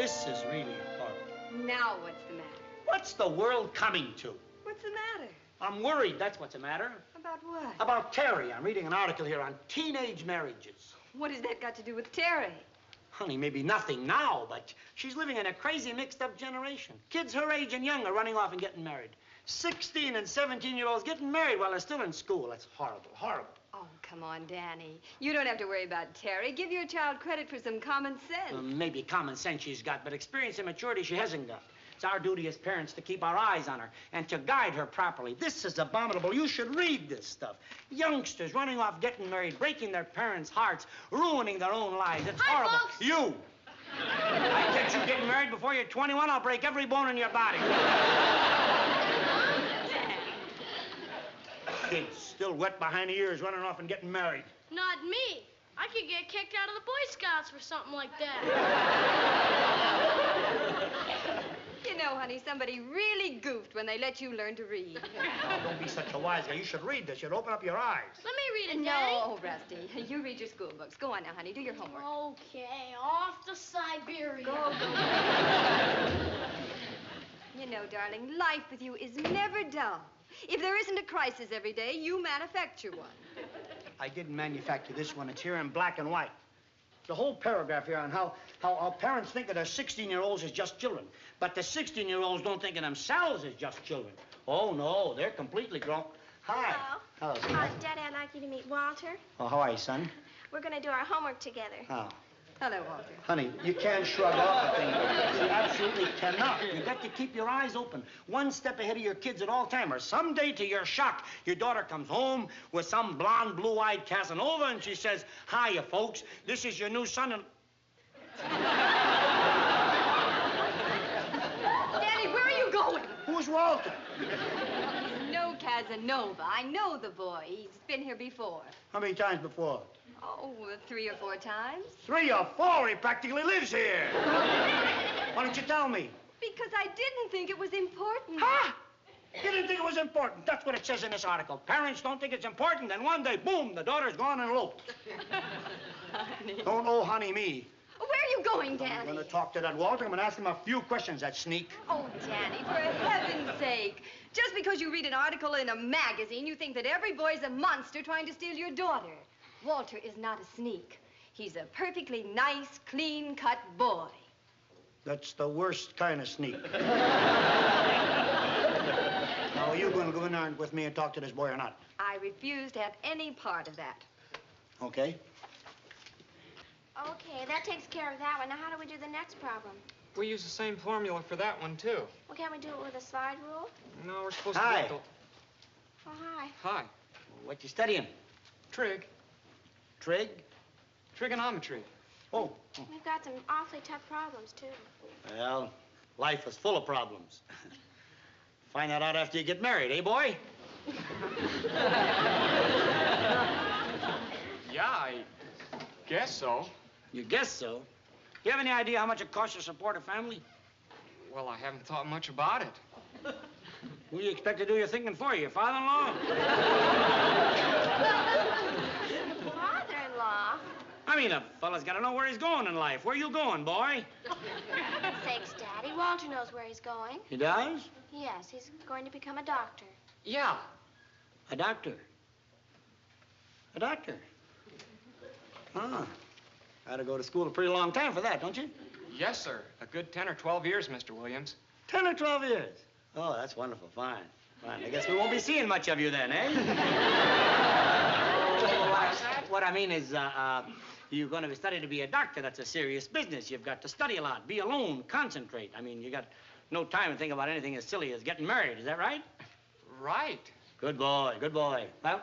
This is really horrible. Now what's the matter? What's the world coming to? What's the matter? I'm worried, that's what's the matter. About what? About Terry. I'm reading an article here on teenage marriages. What has that got to do with Terry? Honey, maybe nothing now, but she's living in a crazy mixed-up generation. Kids her age and younger running off and getting married. 16 and 17-year-olds getting married while they're still in school. That's horrible, horrible. Oh, come on, Danny. You don't have to worry about Terry. Give your child credit for some common sense. Maybe common sense she's got, but experience and maturity she hasn't got. It's our duty as parents to keep our eyes on her and to guide her properly. This is abominable. You should read this stuff. Youngsters running off, getting married, breaking their parents' hearts, ruining their own lives. It's horrible. Folks. You! I catch you getting married before you're 21, I'll break every bone in your body. Kids still wet behind the ears running off and getting married. Not me. I could get kicked out of the Boy Scouts for something like that. You know, honey, somebody really goofed when they let you learn to read. Oh, don't be such a wise guy. You should read this. You'll open up your eyes. Let me read it, Daddy. No, Rusty. You read your school books. Go on now, honey. Do your homework. Okay, off to Siberia. Go. You know, darling, life with you is never dull. If there isn't a crisis every day, you manufacture one. I didn't manufacture this one. It's here in black and white. The whole paragraph here on how our parents think of their 16-year-olds as just children. But the 16-year-olds don't think of themselves as just children. Oh, no, they're completely grown. Hi. Hello. Hello, son. Daddy, I'd like you to meet Walter. Oh, how are you, son? We're going to do our homework together. Oh. Hello, Walter. Honey, you can't shrug off a thing. You absolutely cannot. You've got to keep your eyes open. One step ahead of your kids at all time. Or someday, to your shock, your daughter comes home with some blonde, blue-eyed Casanova, and she says, "Hiya, folks. This is your new son and..." Daddy, where are you going? Who's Walter? He's no Casanova. I know the boy. He's been here before. How many times before? Oh, 3 or 4 times. 3 or 4? He practically lives here. Why don't you tell me? Because I didn't think it was important. Ha! You didn't think it was important. That's what it says in this article. Parents don't think it's important, and one day, boom, the daughter's gone and eloped. Honey. Don't oh, honey me. Where are you going, Danny? I'm going to talk to that Walter. I'm going to ask him a few questions, that sneak. Oh, Danny, for heaven's sake. Just because you read an article in a magazine, you think that every boy's a monster trying to steal your daughter. Walter is not a sneak. He's a perfectly nice, clean-cut boy. That's the worst kind of sneak. Now, are you going to go in there with me and talk to this boy or not? I refuse to have any part of that. Okay. Okay, that takes care of that one. Now, how do we do the next problem? We use the same formula for that one, too. Well, can't we do it with a slide rule? No, we're supposed Hi. to do it Oh, hi. Hi. What you studying? Trig. Trig? Trigonometry. Oh. We've got some awfully tough problems, too. Well, life is full of problems. Find that out after you get married, eh, boy? Yeah, I guess so. You guess so. You have any idea how much it costs to support a family? Well, I haven't thought much about it. Who do you expect to do your thinking for you? Your father-in-law? Father-in-law? I mean, a fella's got to know where he's going in life. Where you going, boy? Thanks, Daddy. Walter knows where he's going. He does? Yes, he's going to become a doctor. Yeah. A doctor. A doctor. Ah. Got to go to school a pretty long time for that, don't you? Yes, sir. A good 10 or 12 years, Mr. Williams. 10 or 12 years. Oh, that's wonderful. Fine. Fine. I guess we won't be seeing much of you then, eh? What I mean is, you're going to study to be a doctor. That's a serious business. You've got to study a lot, be alone, concentrate. I mean, you got no time to think about anything as silly as getting married. Is that right? Right. Good boy, good boy. Well,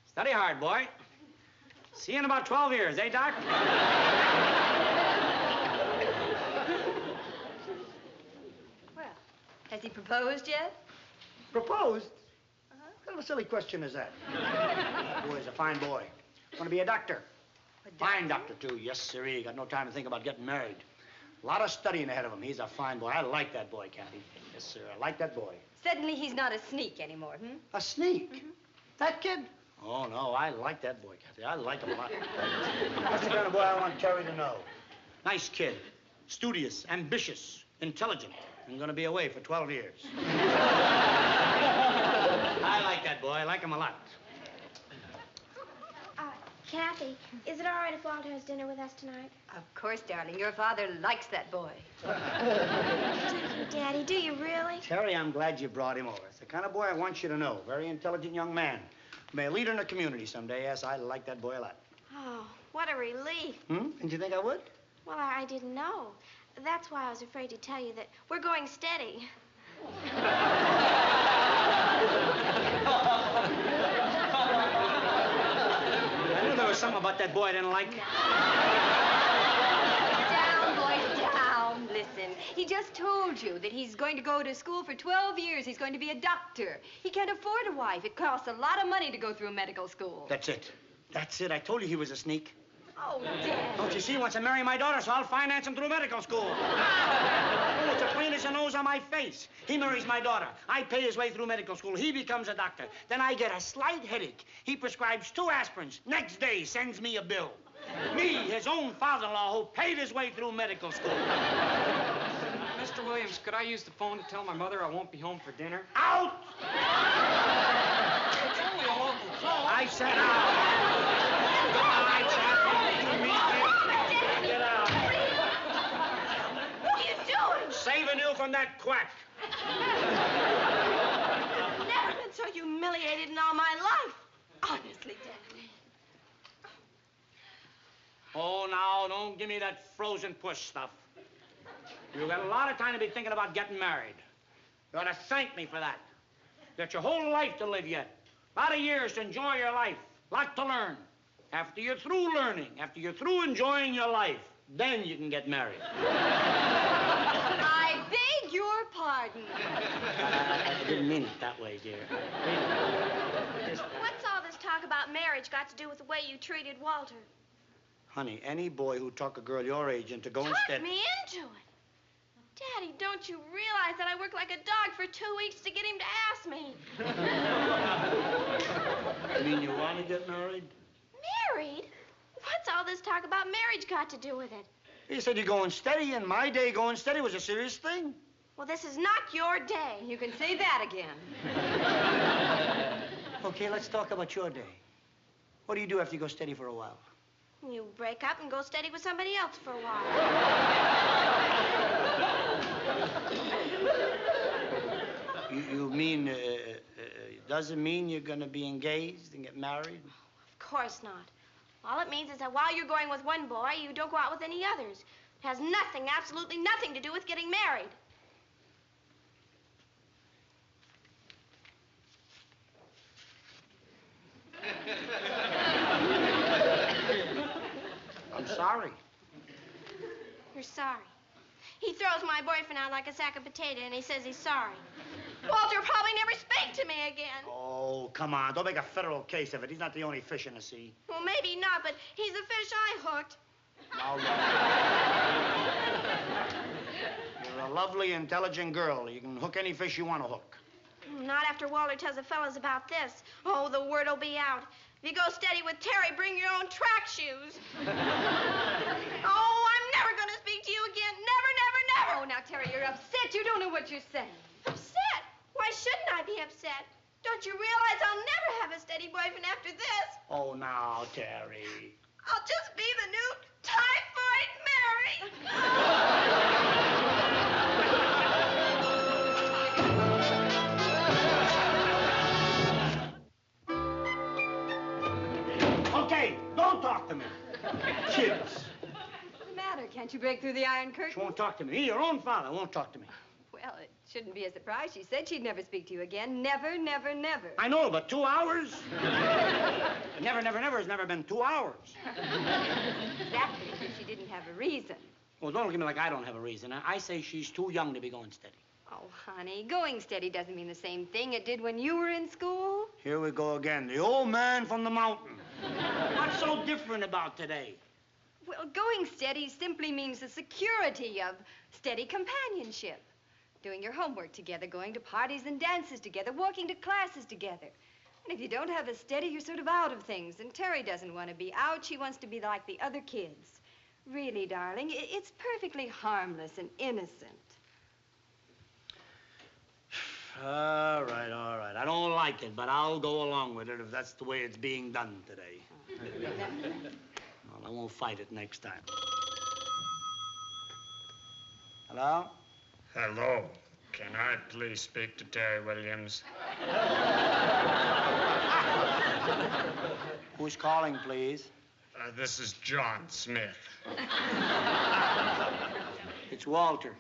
study hard, boy. See you in about 12 years, eh, Doc? Well, has he proposed yet? Proposed? What kind of a silly question is that? Boy's a fine boy. Want to be a doctor. Fine doctor, too. Yes, sirree. Got no time to think about getting married. A lot of studying ahead of him. He's a fine boy. I like that boy, Kathy. Yes, sir. I like that boy. Suddenly he's not a sneak anymore, hmm? A sneak? That kid? Oh, no. I like that boy, Kathy. I like him a lot. That's the kind of boy I want Terry to know. Nice kid. studious, ambitious, intelligent. I'm going to be away for 12 years. I like that boy. I like him a lot. Kathy, is it all right if Walter has dinner with us tonight? Of course, darling. Your father likes that boy. Do you, Daddy? Do you really? Terry, I'm glad you brought him over. It's the kind of boy I want you to know. Very intelligent young man. May a leader in the community someday. Yes, I like that boy a lot. Oh, what a relief. Didn't you think I would? Well, I didn't know. That's why I was afraid to tell you that we're going steady. I knew there was something about that boy I didn't like. Down, boys, down. Listen, he just told you that he's going to go to school for 12 years. He's going to be a doctor. He can't afford a wife. It costs a lot of money to go through medical school. That's it. That's it. I told you he was a sneak. Oh, Dad. Don't you see? He wants to marry my daughter, so I'll finance him through medical school. Oh, it's as plain as the nose on my face. He marries my daughter. I pay his way through medical school. He becomes a doctor. Then I get a slight headache. He prescribes 2 aspirins. Next day, sends me a bill. Me, his own father-in-law, who paid his way through medical school. Mr. Williams, could I use the phone to tell my mother I won't be home for dinner? Out! It's only a local call. I said out. Goodbye, Jack. You meet me. Get out. What are you doing? Saving you from that quack. I've never been so humiliated in all my life. Honestly, Daddy. Oh, now, don't give me that frozen push stuff. You've got a lot of time to be thinking about getting married. You ought to thank me for that. You got your whole life to live yet. A lot of years to enjoy your life. A lot to learn. After you're through learning, after you're through enjoying your life, then you can get married. I beg your pardon. I didn't mean it that way, dear. What's all this talk about marriage got to do with the way you treated Walter? Honey, any boy who'd talk a girl your age into going Talked steady... me into it. Daddy, don't you realize that I worked like a dog for 2 weeks to get him to ask me? You mean you want to get married? Married? What's all this talk about marriage got to do with it? You said you're going steady. In my day, going steady was a serious thing. Well, this is not your day. You can say that again. Okay, let's talk about your day. What do you do after you go steady for a while? You break up and go steady with somebody else for a while. You mean, doesn't mean you're going to be engaged and get married? Of course not. All it means is that while you're going with one boy, you don't go out with any others. It has nothing, absolutely nothing to do with getting married. I'm sorry. You're sorry. He throws my boyfriend out like a sack of potato, and he says he's sorry. Walter probably never speak to me again. Oh, come on. Don't make a federal case of it. He's not the only fish in the sea. Well, maybe not, but he's the fish I hooked. Now, you're a lovely, intelligent girl. You can hook any fish you want to hook. Not after Walter tells the fellas about this. Oh, the word will be out. If you go steady with Terry, bring your own track shoes. Oh, I'm never going to speak to you again. Never, never, never. Oh, now, Terry, you're upset. You don't know what you're saying. Upset? Why shouldn't I be upset? Don't you realize I'll never have a steady boyfriend after this? Oh, now, Terry. I'll just be the new typhoid Mary. Okay, don't talk to me. Kids. What's the matter? Can't you break through the iron curtain? She won't talk to me. Your own father won't talk to me. Well, it shouldn't be a surprise. She said she'd never speak to you again. Never, never, never. I know, but 2 hours? Never, never, never has never been 2 hours. Exactly, because she didn't have a reason. Well, don't look at me like I don't have a reason. I say she's too young to be going steady. Oh, honey, going steady doesn't mean the same thing it did when you were in school. Here we go again. The old man from the mountain. What's so different about today? Well, going steady simply means the security of steady companionship. Doing your homework together, going to parties and dances together, walking to classes together. And if you don't have a steady, you're sort of out of things. And Terry doesn't want to be out. She wants to be like the other kids. Really, darling, it's perfectly harmless and innocent. All right, all right. I don't like it, but I'll go along with it if that's the way it's being done today. Well, I won't fight it next time. Hello? Hello. Can I please speak to Terry Williams? Who's calling, please? This is John Smith. It's Walter.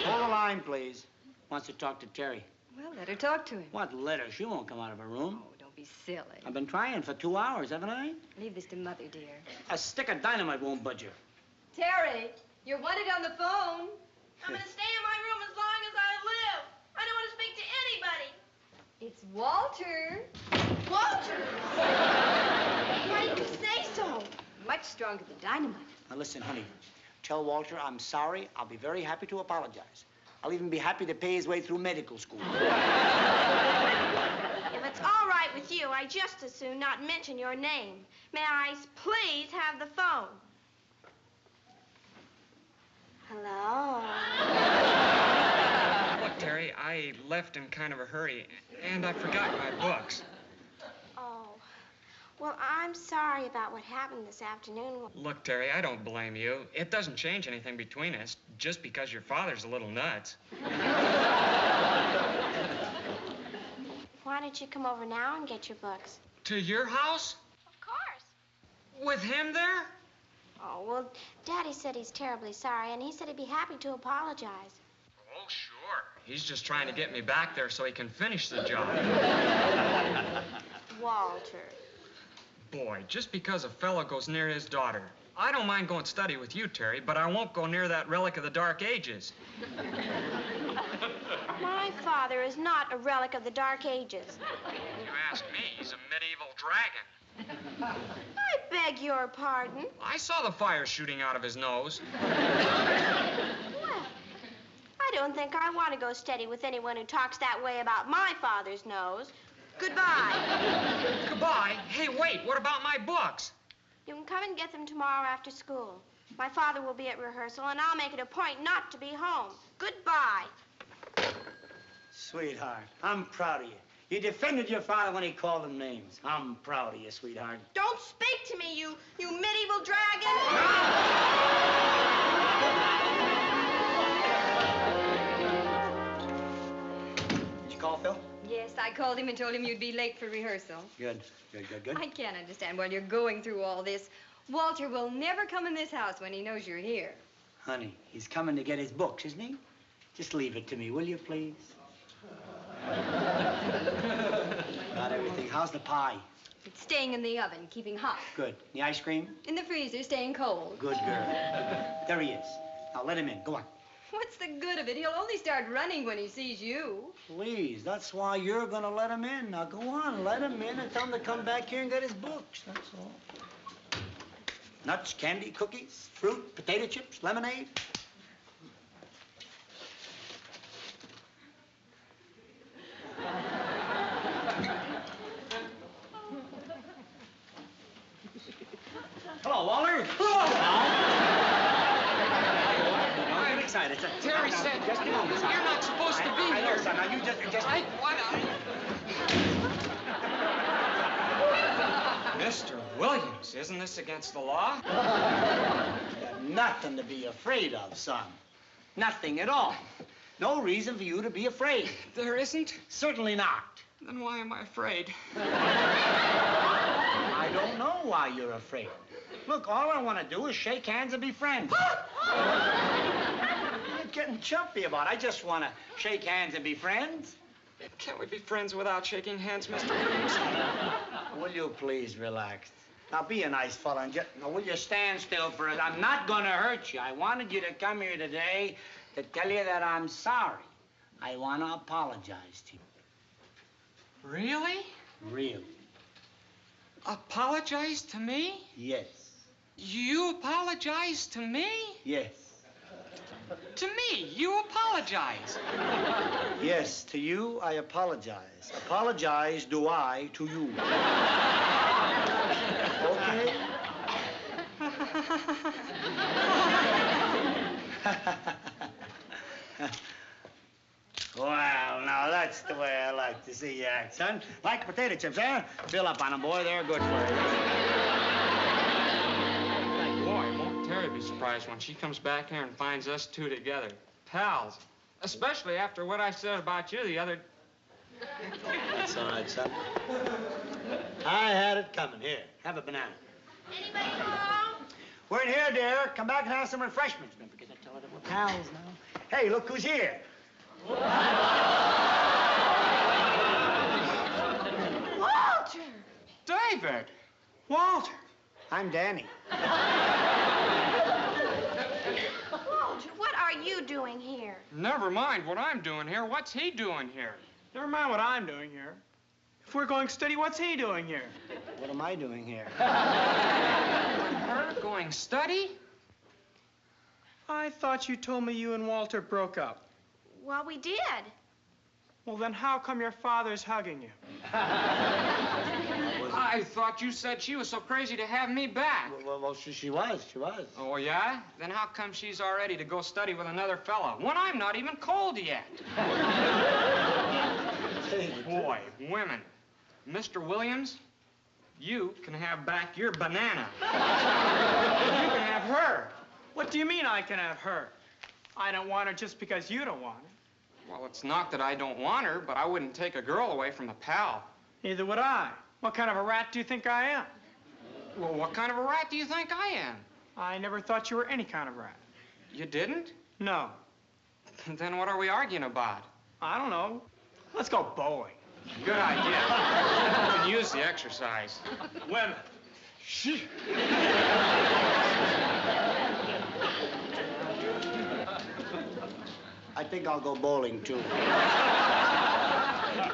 Hold the line, please. Wants to talk to Terry. Well, let her talk to him. What letter? She won't come out of her room. Oh, don't be silly. I've been trying for 2 hours, haven't I? Leave this to Mother, dear. A stick of dynamite won't budge her. Terry, you're wanted on the phone. I'm going to stay in my room as long as I live. I don't want to speak to anybody. It's Walter. Walter! Why did you say so? Much stronger than dynamite. Now, listen, honey. Tell Walter I'm sorry. I'll be very happy to apologize. I'll even be happy to pay his way through medical school. If it's all right with you, I just as soon not mention your name. May I please have the phone? Hello? Look, Terry, I left in kind of a hurry, and I forgot my books. Oh. Well, I'm sorry about what happened this afternoon. Look, Terry, I don't blame you. It doesn't change anything between us just because your father's a little nuts. Why don't you come over now and get your books? To your house? Of course. With him there? Oh, well, Daddy said he's terribly sorry, and he said he'd be happy to apologize. Oh, sure. He's just trying to get me back there so he can finish the job. Walter. Boy, just because a fellow goes near his daughter. I don't mind going study with you, Terry, but I won't go near that relic of the Dark Ages. My father is not a relic of the Dark Ages. If you ask me, he's a medieval dragon. I beg your pardon. I saw the fire shooting out of his nose. Well, I don't think I want to go steady with anyone who talks that way about my father's nose. Goodbye. Goodbye. Hey, wait, what about my books? You can come and get them tomorrow after school. My father will be at rehearsal, and I'll make it a point not to be home. Goodbye. Sweetheart, I'm proud of you. You defended your father when he called him names. I'm proud of you, sweetheart. Don't speak to me, you medieval dragon. Did you call Phil? Yes, I called him and told him you'd be late for rehearsal. Good. I can't understand why you're going through all this. Walter will never come in this house when he knows you're here. Honey, he's coming to get his books, isn't he? Just leave it to me, will you, please? Got everything. How's the pie? It's staying in the oven, keeping hot. Good. The ice cream? In the freezer, staying cold. Good girl. There he is. Now let him in. Go on. What's the good of it? He'll only start running when he sees you. Please, that's why you're gonna let him in. Now go on, let him in and tell him to come back here and get his books. That's all. Nuts, candy, cookies, fruit, potato chips, lemonade. Hello, Walter. Hello. I'm excited. Terry said, Just a moment, son. you're not supposed to be I know, here. son. Now you just. Mr. Williams, isn't this against the law? Nothing to be afraid of, son. Nothing at all. No reason for you to be afraid. There isn't? Certainly not. Then why am I afraid? I don't know why you're afraid. Look, all I want to do is shake hands and be friends. You're getting jumpy about it. I just want to shake hands and be friends. Can't we be friends without shaking hands, Mr. Williams? Will you please relax? Now, be a nice fella and just... Now, will you stand still for it? I'm not going to hurt you. I wanted you to come here today to tell you that I'm sorry. I want to apologize to you. Really? Really? Apologize to me? Yes. You apologize to me? Yes. To me, you apologize. Yes, to you, I apologize. Apologize do I to you. Okay? Well, now that's the way I like to see you act, son. Like potato chips, huh? Fill up on them, boy. They're good for you. Boy, won't Terry be surprised when she comes back here and finds us two together. Pals. Especially after what I said about you the other... That's all right, son. I had it coming. Here, have a banana. Anybody home? We're in here, dear. Come back and have some refreshments. Don't forget to tell her that we're pals now. Hey, look who's here. Walter! David! Walter. I'm Danny. Walter, what are you doing here? Never mind what I'm doing here. What's he doing here? Never mind what I'm doing here. If we're going steady, what's he doing here? What am I doing here? Her going study? I thought you told me you and Walter broke up. Well, we did. Well, then how come your father's hugging you? I thought you said she was so crazy to have me back. Well, she was. Oh, yeah? Then how come she's all ready to go study with another fella when I'm not even cold yet? Boy, women. Mr. Williams, you can have back your banana. You can have her. What do you mean I can have her? I don't want her just because you don't want her. Well, it's not that I don't want her, but I wouldn't take a girl away from a pal. Neither would I. What kind of a rat do you think I am? Well, what kind of a rat do you think I am? I never thought you were any kind of rat. You didn't? No. Then what are we arguing about? I don't know. Let's go bowling. Good idea. You can use the exercise. Women. Shh. I think I'll go bowling, too.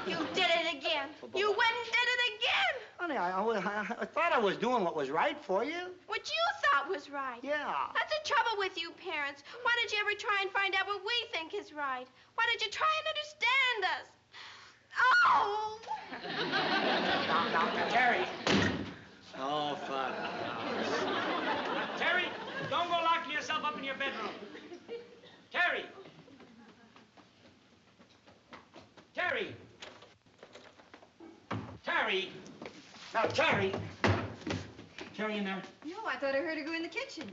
You did it again. You went and did it again. Honey, I thought I was doing what was right for you. What you thought was right. Yeah. That's the trouble with you parents. Why don't you ever try and find out what we think is right? Why don't you try and understand us? Oh! Now, Terry. Oh, Father. Terry, don't go locking yourself up in your bedroom. Terry. Terry. Terry. Now, Terry. Terry in there? No, I thought I heard her go in the kitchen.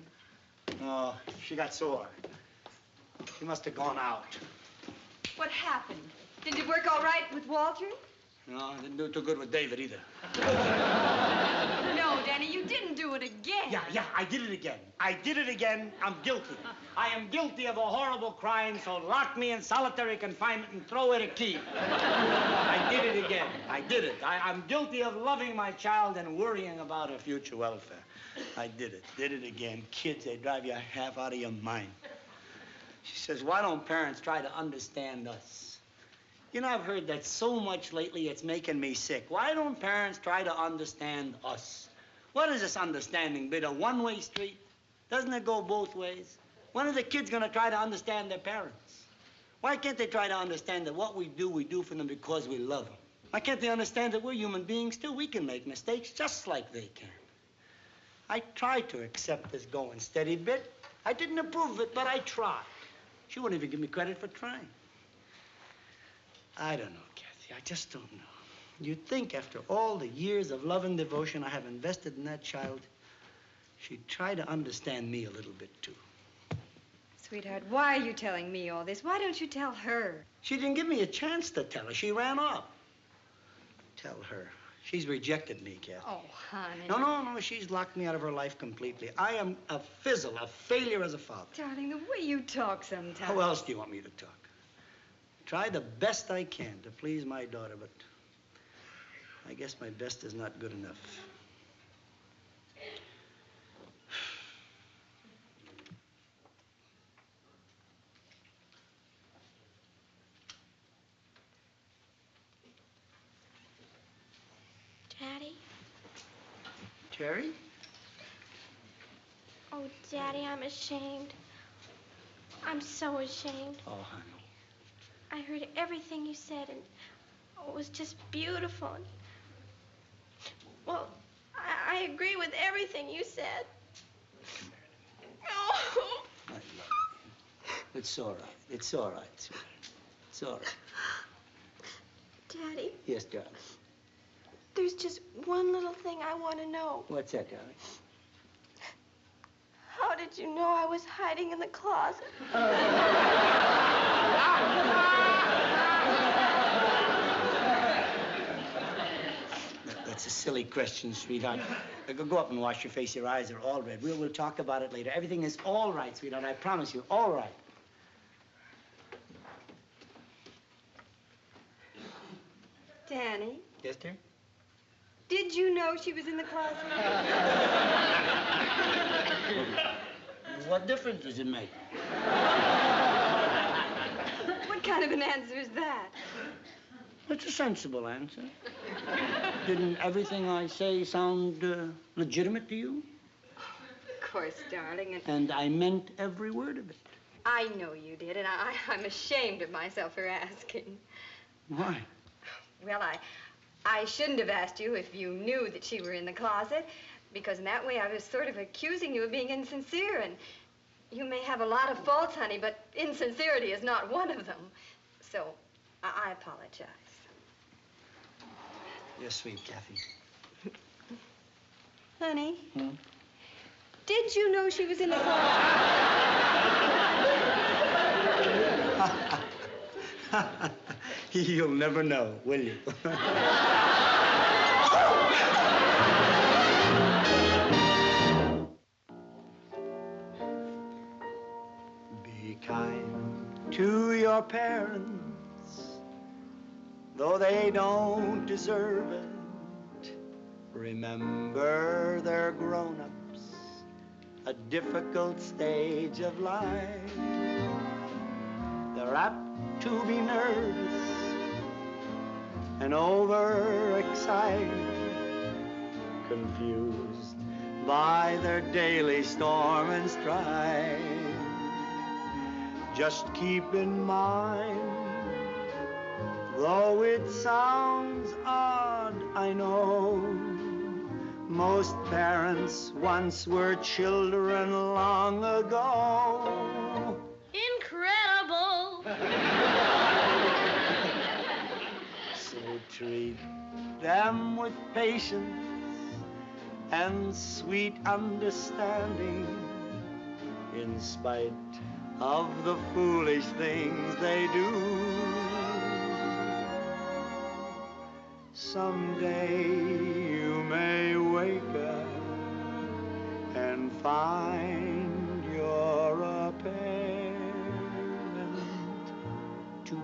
Oh, she got sore. She must have gone out. What happened? Didn't it work all right with Walter? No, didn't do too good with David either. No, Danny, you didn't do it again. Yeah, I did it again. I'm guilty. I am guilty of a horrible crime, so lock me in solitary confinement and throw away the key. I did it again. I did it. I'm guilty of loving my child and worrying about her future welfare. I did it again. Kids, they drive you half out of your mind. She says, why don't parents try to understand us? You know, I've heard that so much lately, it's making me sick. Why don't parents try to understand us? What is this understanding bit? A one-way street? Doesn't it go both ways? When are the kids going to try to understand their parents? Why can't they try to understand that what we do for them because we love them? Why can't they understand that we're human beings too? We can make mistakes just like they can. I tried to accept this going steady bit. I didn't approve of it, but I tried. She wouldn't even give me credit for trying. I don't know, Kathy. I just don't know. You'd think after all the years of love and devotion I have invested in that child, she'd try to understand me a little bit, too. Sweetheart, why are you telling me all this? Why don't you tell her? She didn't give me a chance to tell her. She ran off. Tell her. She's rejected me, Kathy. Oh, honey. No. She's locked me out of her life completely. I am a fizzle, a failure as a father. Darling, the way you talk sometimes. How else do you want me to talk? Try the best I can to please my daughter, but I guess my best is not good enough. Daddy? Terry? Oh, Daddy, I'm ashamed. I'm so ashamed. Oh, honey. I heard everything you said, and it was just beautiful. Well, I agree with everything you said. Oh. I love you. It's all right. It's all right, sweetheart. It's all right. Daddy, Yes, darling. there's just one little thing I want to know. What's that, darling? How did you know I was hiding in the closet? That's a silly question, sweetheart. Go up and wash your face. Your eyes are all red. We'll talk about it later. Everything is all right, sweetheart. I promise you. All right. Danny, Yes, dear? did you know she was in the closet? What difference does it make? What kind of an answer is that? It's a sensible answer. Didn't everything I say sound legitimate to you? Of course, darling, And I meant every word of it. I know you did, and I'm ashamed of myself for asking. Why? Well, I shouldn't have asked you if you knew that she were in the closet, because in that way I was sort of accusing you of being insincere, and you may have a lot of faults, honey, but insincerity is not one of them. So, I apologize. You're sweet, Kathy. Honey? Hmm? Did you know she was in the closet? You'll never know, will you? Be kind to your parents, though they don't deserve it. Remember they're grown-ups, a difficult stage of life. They're apt to be nervous and overexcited, confused by their daily storm and strife. Just keep in mind, though it sounds odd, I know, most parents once were children long ago. Incredible. So treat them with patience and sweet understanding, in spite of the foolish things they do. Someday you may wake up and find you're a parent too.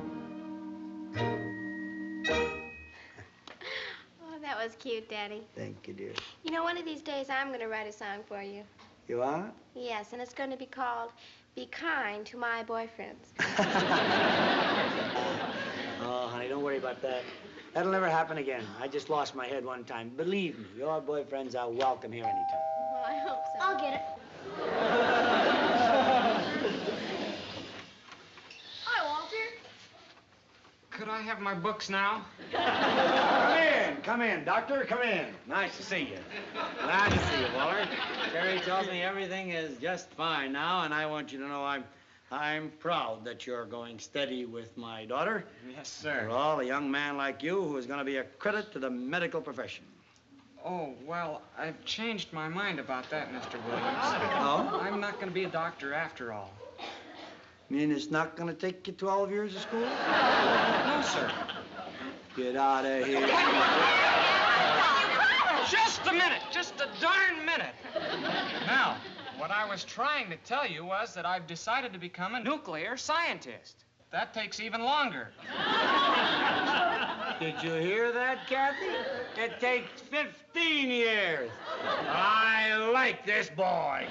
Oh, that was cute, Daddy. Thank you, dear. You know, one of these days I'm going to write a song for you. You are? Yes, and it's going to be called Be Kind to My Boyfriends. Oh, honey, don't worry about that. That'll never happen again. I just lost my head one time. Believe me, your boyfriends are welcome here anytime. Well, I hope so. I'll get it. Hi, Walter. Could I have my books now? Come in, Doctor, come in. Nice to see you. Glad to see you, Waller. Terry tells me everything is just fine now, and I want you to know I'm proud that you're going steady with my daughter. Yes, sir. For all, a young man like you who is going to be a credit to the medical profession. Oh, well, I've changed my mind about that, Mr. Williams. Oh? I'm not going to be a doctor after all. Mean it's not going to take you 12 years of school? No, sir. Get out of here. Just a minute. Just a darn minute. Now, what I was trying to tell you was that I've decided to become a nuclear scientist. That takes even longer. Did you hear that, Kathy? It takes 15 years. I like this boy.